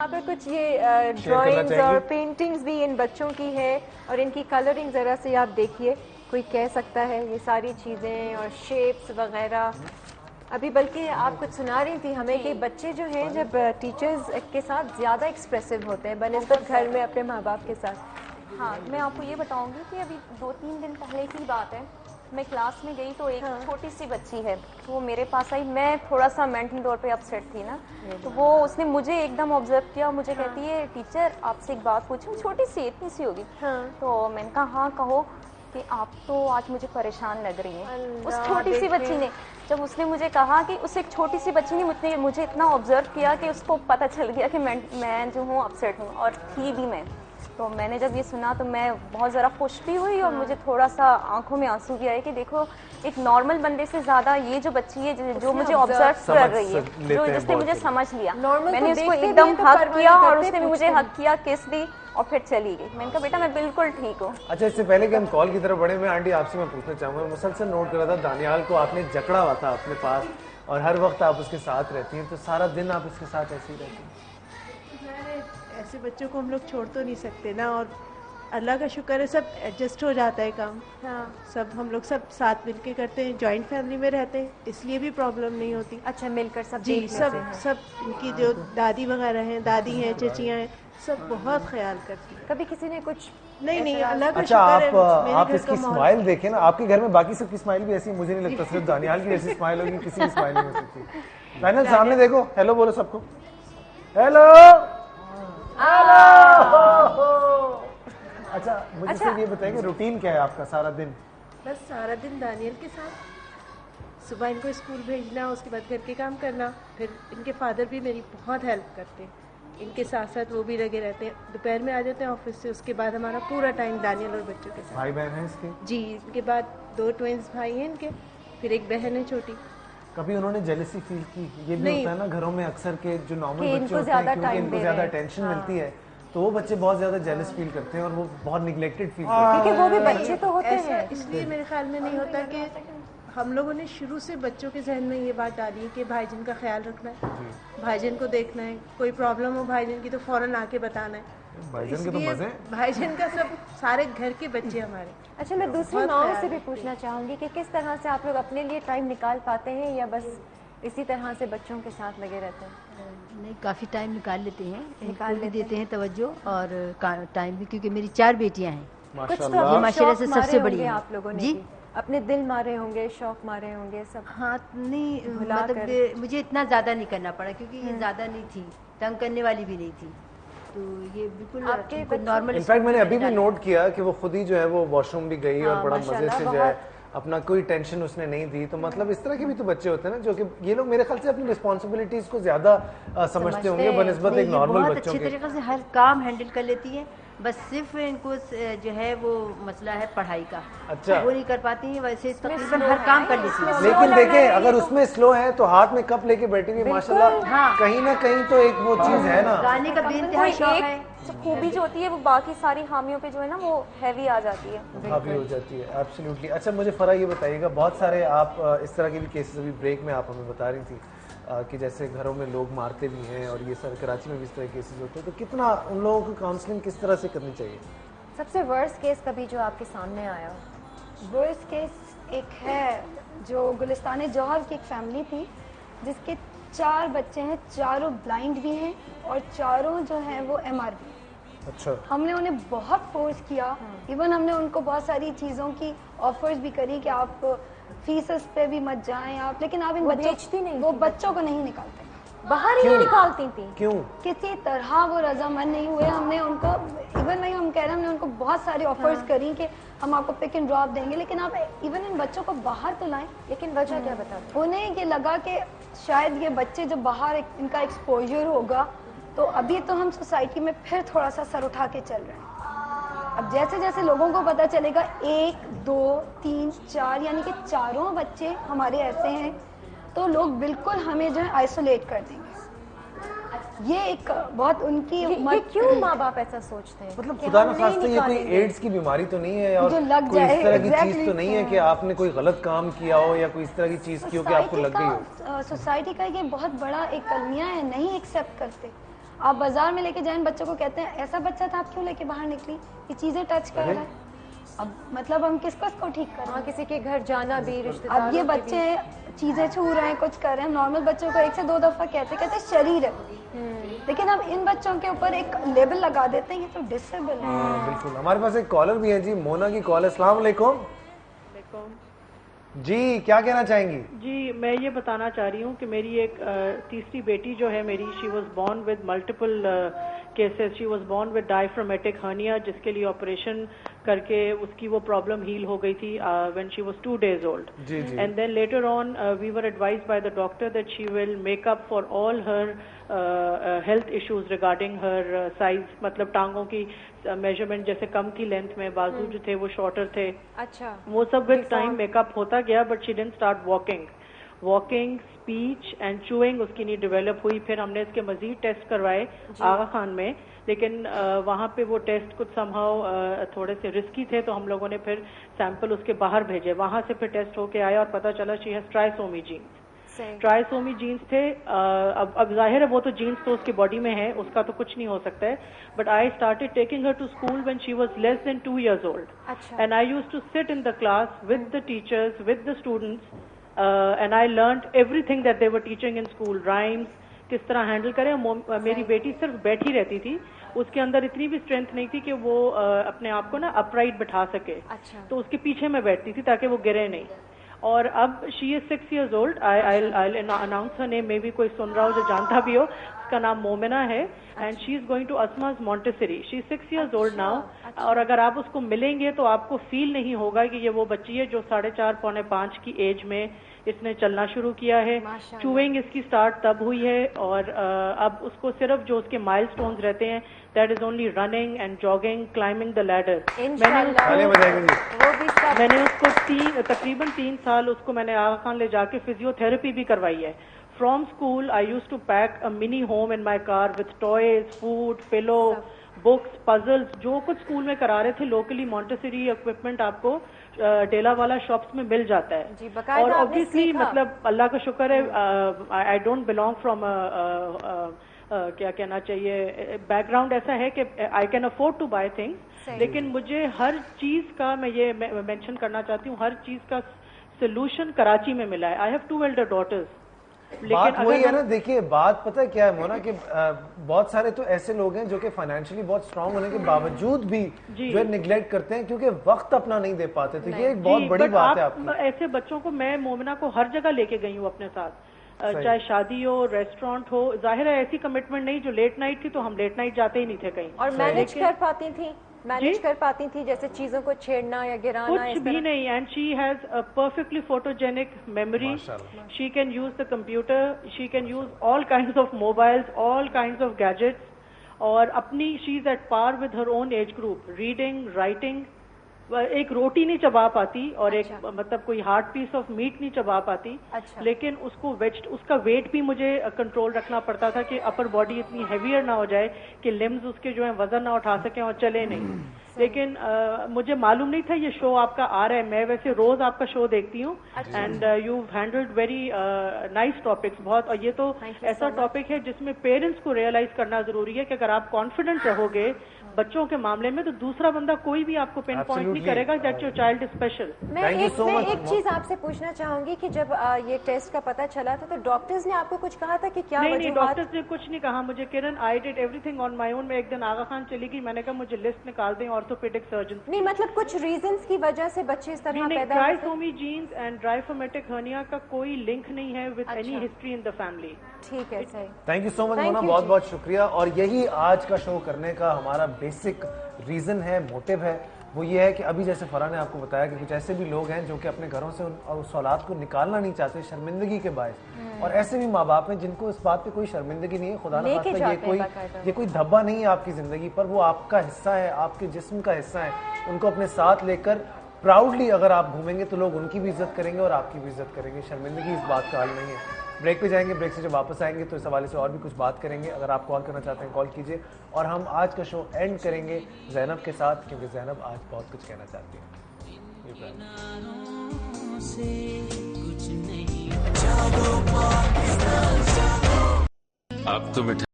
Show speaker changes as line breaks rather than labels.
यहाँ पे कुछ ये ड्राइंग्स और पेंटिंग्स भी इन बच्चों की है और इनकी कलरिंग ज़रा से आप देखिए, कोई कह सकता है ये सारी चीज़ें और शेप्स वगैरह। अभी बल्कि आप कुछ सुना रही थी हमें कि बच्चे जो हैं जब टीचर्स के साथ ज़्यादा एक्सप्रेसिव होते हैं बनिस्बत घर में अपने माँ बाप के साथ।
हाँ, मैं आपको ये बताऊंगी कि अभी 2-3 दिन पहले की बात है, मैं क्लास में गई तो एक छोटी सी बच्ची है, तो वो मेरे पास आई। मैं थोड़ा सा मेंटल तौर पे अपसेट थी ना, तो वो उसने मुझे एकदम ऑब्जर्व किया, मुझे कहती है टीचर आपसे एक बात पूछूं, छोटी सी इतनी सी होगी। तो मैंने कहा हाँ कहो, कि आप तो आज मुझे परेशान लग रही हैं। उस छोटी सी बच्ची ने, जब उसने मुझे कहा कि उस एक छोटी सी बच्ची ने मुझे इतना ऑब्जर्व किया कि उसको पता चल गया कि मैं जो हूँ अपसेट हूँ, और थी भी मैं। तो मैंने जब ये सुना तो मैं बहुत ज़रा खुश भी हुई और मुझे थोड़ा सा आंखों में आंसू भी आए कि देखो एक नॉर्मल बंदे से ज़्यादा ये जो बच्ची है जो मुझे ऑब्जर्व कर रही है, जो जिसने मुझे समझ लिया, मैंने उसको एकदम हक किया और उसने भी मुझे हक किया, किस दी और फिर चली गई। मैंने कहा बेटा मैं बिल्कुल ठीक हूँ।
अच्छा, इससे पहले कि हम कॉल की तरफ बढ़े, मैं आंटी आपसे मैं पूछना चाहूँगा, मुसलसल नोट कर रहा था दानियाल को आपने जकड़ा हुआ था अपने पास और हर वक्त आप उसके साथ रहती हैं, तो सारा दिन आप उसके साथ ऐसे ही रहती हैं?
ऐसे बच्चों को हम लोग छोड़ तो नहीं सकते ना, और अल्लाह का शुक्र है सब एडजस्ट हो जाता है काम। हाँ, सब हम लोग सब साथ मिलके करते हैं, जॉइंट फैमिली में रहते हैं, इसलिए भी प्रॉब्लम नहीं होती।
अच्छा, मिलकर सब
जी, सब इनकी जो दादी वगैरह हैं, दादी हैं, चचियाँ हैं, सब बहुत ख्याल करती हैं।
कभी किसी ने कुछ
नहीं अल्लाह का
अच्छा,
शुक्र है।
आप इसकी स्माइल देखें ना, आपके घर में बाकी सबकी स्माइल भी ऐसी, मुझे नहीं लगता सिर्फ दानियाल की ऐसी स्माइल होगी, किसी की स्माइल नहीं हो सकती। फाइनल सामने देखो, हेलो बोलो सबको, हेलो हेलो। अच्छा, मुझे सिर्फ ये बताइए रूटीन क्या है आपका सारा दिन?
बस सारा दिन दानियल के साथ, सुबह इनको स्कूल भेजना, उसके बाद घर के काम करना, फिर इनके फादर भी मेरी बहुत हेल्प करते हैं, इनके साथ साथ वो भी लगे रहते हैं। दोपहर में आ जाते हैं ऑफिस से, उसके बाद हमारा पूरा टाइम दानियल और बच्चों के साथ।
भाई बहन हैं इसके?
जी, इनके बाद 2 ट्विंस भाई हैं इनके, फिर एक बहन है छोटी।
कभी उन्होंने जेलसी फील की? ये भी होता है ना घरों में अक्सर के जो नॉर्मल बच्चे होते
हैं,
क्योंकि इनको ज्यादा अटेंशन मिलती है, तो वो बच्चे बहुत ज्यादा जेलस फील करते हैं और वो बहुत निगलेक्टेड फील करते हैं,
क्योंकि वो भी बच्चे तो होते हैं।
इसलिए मेरे ख्याल में नहीं होता कि हम लोगों ने शुरू से बच्चों के जहन में ये बात डाली है कि भाईजान का ख्याल रखना है, भाईजान को देखना है, कोई प्रॉब्लम हो भाईजान की तो फौरन आके बताना है।
भाईजान के तो मजे हैं।
भाईजान का सब सारे घर के बच्चे हमारे।
अच्छा, मैं दूसरी माओं से भी पूछना चाहूंगी कि किस तरह से आप लोग अपने लिए टाइम निकाल पाते हैं या बस इसी तरह से बच्चों के साथ लगे रहते हैं?
नहीं, काफ़ी टाइम निकाल लेते हैं, निकाल भी देते हैं तवज्जो और टाइम भी, क्योंकि मेरी 4 बेटियां हैं।
कुछ तो
ये माशाल्लाह से सबसे बड़ी है।
आप लोगों ने
जी,
अपने दिल मारे होंगे, शौक मारे होंगे सब।
हाँ, नहीं मतलब मुझे इतना ज़्यादा नहीं करना पड़ा, क्योंकि ये ज़्यादा नहीं थी, तंग करने वाली भी नहीं थी, तो ये बिल्कुल आपके नॉर्मल।
इनफैक्ट मैंने अभी भी नोट किया कि वो खुद ही जो है वो वॉशरूम भी गई और बड़ा मजे से जो है अपना कोई टेंशन उसने नहीं दी। तो मतलब इस तरह के भी तो बच्चे होते हैं ना, जो कि ये लोग मेरे ख्याल से अपनी रिस्पॉन्सिबिलिटीज को ज्यादा समझते होंगे बनस्बत एक नॉर्मल बच्चों के।
अच्छी तरीके से हर काम हैंडल कर लेती है, बस सिर्फ इनको जो है वो मसला है पढ़ाई का।
अच्छा,
वो नहीं कर पाती है, वैसे तकरीबन हर काम कर लेती है।
लेकिन देखें अगर उसमें स्लो है तो हाथ में कप लेके बैठी हुई माशाल्लाह, कहीं ना कहीं तो एक वो चीज है ना,
गाने का बेइंतहा शौक है।
खूबी जो होती है वो बाकी सारी हामियों पे जो है ना वो हैवी आ जाती है,
हावी हो जाती है। एब्सोल्युटली। अच्छा, मुझे फरा ये बताइएगा, बहुत सारे आप इस तरह के भी केसेस अभी ब्रेक में आप हमें बता रही थी कि जैसे घरों में लोग मारते भी हैं और ये सर कराची में भी इस तरह के केसेस होते हैं, तो कितना उन लोगों को काउंसलिंग किस तरह से करनी चाहिए?
सबसे वर्स्ट केस कभी जो आपके सामने आया?
वर्स्ट केस एक है जो गुलिस्तान जौहर की एक फैमिली थी जिसके 4 बच्चे हैं, चारों ब्लाइंड भी हैं और चारों जो हैं वो MR भी।
अच्छा,
हमने उन्हें बहुत फोर्स किया, इवन हमने उनको बहुत सारी चीज़ों की ऑफर्स भी करी कि आप फीसेस पे भी मत जाएं आप, लेकिन आप इन बच्चों को नहीं निकालते,
बाहर ही नहीं निकालती थी।
क्यों?
किसी तरह वो रजामंद नहीं हुए। हमने उनको इवन वही हम कह रहे हैं, हमने उनको बहुत सारी ऑफर्स करी कि हम आपको पिक एंड ड्रॉप देंगे, लेकिन आप इवन इन बच्चों को बाहर तो लाएं।
लेकिन वजह क्या बताते?
उन्हें ये लगा कि शायद ये बच्चे जब बाहर इनका एक्सपोजर होगा तो अभी तो हम सोसाइटी में फिर थोड़ा सा सर उठा के चल रहे हैं। अब जैसे जैसे लोगों को पता चलेगा 1, 2, 3, 4 यानी कि चारों बच्चे हमारे ऐसे हैं, तो लोग बिल्कुल हमें जो है आइसोलेट कर देंगे। ये एक बहुत उनकी
ये क्यों माँ बाप ऐसा सोचते हैं?
मतलब खुदा न खास्ते ये कोई एड्स की बीमारी तो नहीं है और
जो लग
कोई इस तरह की
जाए,
चीज तो नहीं है कि आपने कोई गलत काम किया हो या कोई इस तरह की चीज की हो कि आपको लग गई हो?
सोसाइटी का ये बहुत बड़ा एक अलमिया है, नहीं एक्सेप्ट करते। آپ بازار میں لے کے جائیں بچوں کو کہتے ہیں ایسا بچہ تھا آپ کیوں لے کے باہر نکلی, یہ چیزیں ٹچ کر رہا ہے. اب مطلب ہم کس کو ٹھیک کریں,
کسی کے گھر جانا بھی, رشتے داروں
اب یہ بچے چیزیں چھو رہے ہیں, کچھ کر رہے ہیں. ہم نارمل بچوں کو 1 سے 2 دفعہ کہتے شریر ہے, لیکن ہم ان بچوں کے اوپر ایک لیبل لگا دیتے ہیں یہ تو ڈسیبل ہے.
بالکل. ہمارے پاس ایک کالر بھی ہے جی, مونا کی کال ہے. السلام علیکم. جی کیا کہنا چاہیں گی؟
جی میں یہ بتانا چاہ رہی ہوں کہ میری ایک تیسری بیٹی جو ہے میری, she was born with multiple cases. She was born with diaphragmatic hernia, جس کے لیے آپریشن کر کے اس کی وہ پرابلم ہیل ہو گئی تھی when she was 2 days old. And then later on we were advised by the doctor that she will make up for all her health issues regarding her size, مطلب ٹانگوں کی میجرمنٹ جیسے کم تھی length میں, بازو جو تھے وہ شارٹر تھے.
اچھا,
وہ سب ود ٹائم میک اپ ہوتا گیا, but she didn't start walking, speech and chewing اس کی نہیں ڈیولپ ہوئی. پھر ہم نے اس کے مزید ٹیسٹ کروائے آغا خان میں, لیکن وہاں پہ وہ ٹیسٹ کچھ سم ہاؤ تھوڑے سے رسکی تھے, تو ہم لوگوں نے پھر سیمپل اس کے باہر بھیجے. وہاں سے پھر ٹیسٹ ہو کے آیا اور پتا چلا شی ہیز ٹرائسومی جینس تھے. اب ظاہر ہے وہ تو جینس تو اس کی باڈی میں ہے, اس کا تو کچھ نہیں ہو سکتا ہے. But I started taking her to school when she was less than 2 years old. And I used to sit in the class with the teachers, with the students, and I learned everything that they were teaching in school. Rhymes کس طرح handle کریں. میری بیٹی صرف بیٹھی رہتی تھی, اس کے اندر اتنی بھی اسٹرینتھ نہیں تھی کہ وہ اپنے آپ کو نا اپ رائٹ بٹھا سکے, تو اس کے پیچھے میں بیٹھتی تھی تاکہ وہ گرے نہیں. اور اب شی is 6 years old. I'll announce her name, maybe کوئی سن رہا ہو جو جانتا بھی ہو. اس کا نام مومنہ ہے, and she is going to اسماز Montessori. She is 6 years old now. اور اگر آپ اس کو ملیں گے تو آپ کو فیل نہیں ہوگا کہ یہ وہ بچی ہے جو 4.5 پونے 5 کی ایج میں اس نے چلنا شروع کیا ہے. چوئنگ اس کی سٹارٹ تب ہوئی ہے, اور اب اس کو صرف جو اس کے مائل سٹونز رہتے ہیں, that is only running and jogging, climbing the leader. میں نے اس کو تقریباً 3 سال اس کو میں نے آغا خان لے جا کے فزیو تھراپی بھی کروائی ہے. From school I used to pack a mini home in my car with toys, food, pillow, books, puzzles, جو کچھ اسکول میں کرا رہے تھے. لوکلی مونٹیسری اکوپمنٹ آپ کو ڈیلا والا شاپس میں مل جاتا ہے. اور obviously مطلب اللہ کا شکر ہے, آئی ڈونٹ بلانگ فرام کیا کہنا چاہیے, بیک گراؤنڈ ایسا ہے کہ I can afford to buy things, لیکن مجھے ہر چیز کا, میں یہ مینشن کرنا چاہتی ہوں, ہر چیز کا سولوشن کراچی میں ملا ہے. I have 2 elder daughters.
بات وہی ہے نا, دیکھیے بات پتہ کیا ہے مونا, کہ بہت سارے تو ایسے لوگ ہیں جو کہ فائنینشلی بہت اسٹرانگ ہونے کے باوجود بھی جو ہے نیگلیکٹ کرتے ہیں کیونکہ وقت اپنا نہیں دے پاتے. تو یہ ایک بہت بڑی بات ہے. آپ
ایسے بچوں کو, میں مومنہ کو ہر جگہ لے کے گئی ہوں اپنے ساتھ, چاہے شادی ہو, ریسٹورینٹ ہو. ظاہر ہے ایسی کمٹمنٹ نہیں, جو لیٹ نائٹ تھی تو ہم لیٹ نائٹ جاتے ہی نہیں تھے کہیں.
اور مینج کر پاتی تھی جیسے چیزوں کو چھیڑنا یا گرانا,
کچھ بھی نہیں. And she has a perfectly photogenic memory. She can use the computer, she can use all kinds of mobiles, all kinds of gadgets. اور اپنی she is at par with her own age group. Reading, writing, ایک روٹی نہیں چبا پاتی اور ایک مطلب کوئی ہارڈ پیس آف میٹ نہیں چبا پاتی. لیکن اس کا ویٹ بھی مجھے کنٹرول رکھنا پڑتا تھا کہ اپر باڈی اتنی ہیویئر نہ ہو جائے کہ لمز اس کے جو ہیں وزن نہ اٹھا سکیں اور چلے نہیں. لیکن مجھے معلوم نہیں تھا یہ شو آپ کا آ رہا ہے. میں ویسے روز آپ کا شو دیکھتی ہوں, and you handled very nice topics بہت. اور یہ تو ایسا ٹاپک ہے جس میں پیرنٹس کو ریئلائز کرنا ضروری ہے کہ اگر آپ کانفیڈنٹ رہو گے بچوں کے معاملے میں تو دوسرا بندہ کوئی بھی آپ کو پن پوائنٹ نہیں کرے گا that your child is special.
میں ایک چیز آپ سے پوچھنا چاہوں گی کہ جب یہ ٹیسٹ کا پتہ چلا تھا تو ڈاکٹرز نے آپ کو کچھ کہا تھا کہ کیا؟
نہیں, ڈاکٹرز نے کچھ نہیں کہا مجھے. Kiran, I did everything on my own. میں ایک دن آغا خان چلی گئی, میں نے کہا مجھے لسٹ نکال دیں آرتھوپیڈک سرجن.
نہیں مطلب کچھ ریزنز کی وجہ سے بچے اس طرح پیدا ہوتے ہیں.
ٹرائسومی جینز اینڈ ڈائفرامیٹک ہرنیا کا کوئی لنک نہیں ہے with any history in the family.
ٹھیک ہے, صحیح.
تھینک یو سو مچ مونا, بہت بہت شکریہ. اور یہی آج کا شو کرنے کا ہمارا بیسک ریزن ہے, موٹیو ہے. وہ یہ ہے کہ ابھی جیسے فرح نے آپ کو بتایا کہ کچھ ایسے بھی لوگ ہیں جو کہ اپنے گھروں سے اس اولاد کو نکالنا نہیں چاہتے شرمندگی کے باعث, اور ایسے بھی ماں باپ ہیں جن کو اس بات پہ کوئی شرمندگی نہیں ہے. خدا نہ خواستہ یہ کوئی دھبا نہیں ہے آپ کی زندگی پر, وہ آپ کا حصہ ہے, آپ کے جسم کا حصہ ہے. ان کو اپنے ساتھ لے کر پراؤڈلی اگر آپ گھومیں گے تو لوگ ان کی بھی عزت کریں گے اور آپ کی بھی عزت کریں گے. شرمندگی اس بات کا حل نہیں ہے. بریک پہ جائیں گے, بریک سے جب واپس آئیں گے تو اس حوالے سے اور بھی کچھ بات کریں گے. اگر آپ کال کرنا چاہتے ہیں کال کیجیے, اور ہم آج کا شو اینڈ کریں گے زینب کے ساتھ, کیونکہ زینب آج بہت کچھ کہنا چاہتی ہے.
اب تو مٹھائی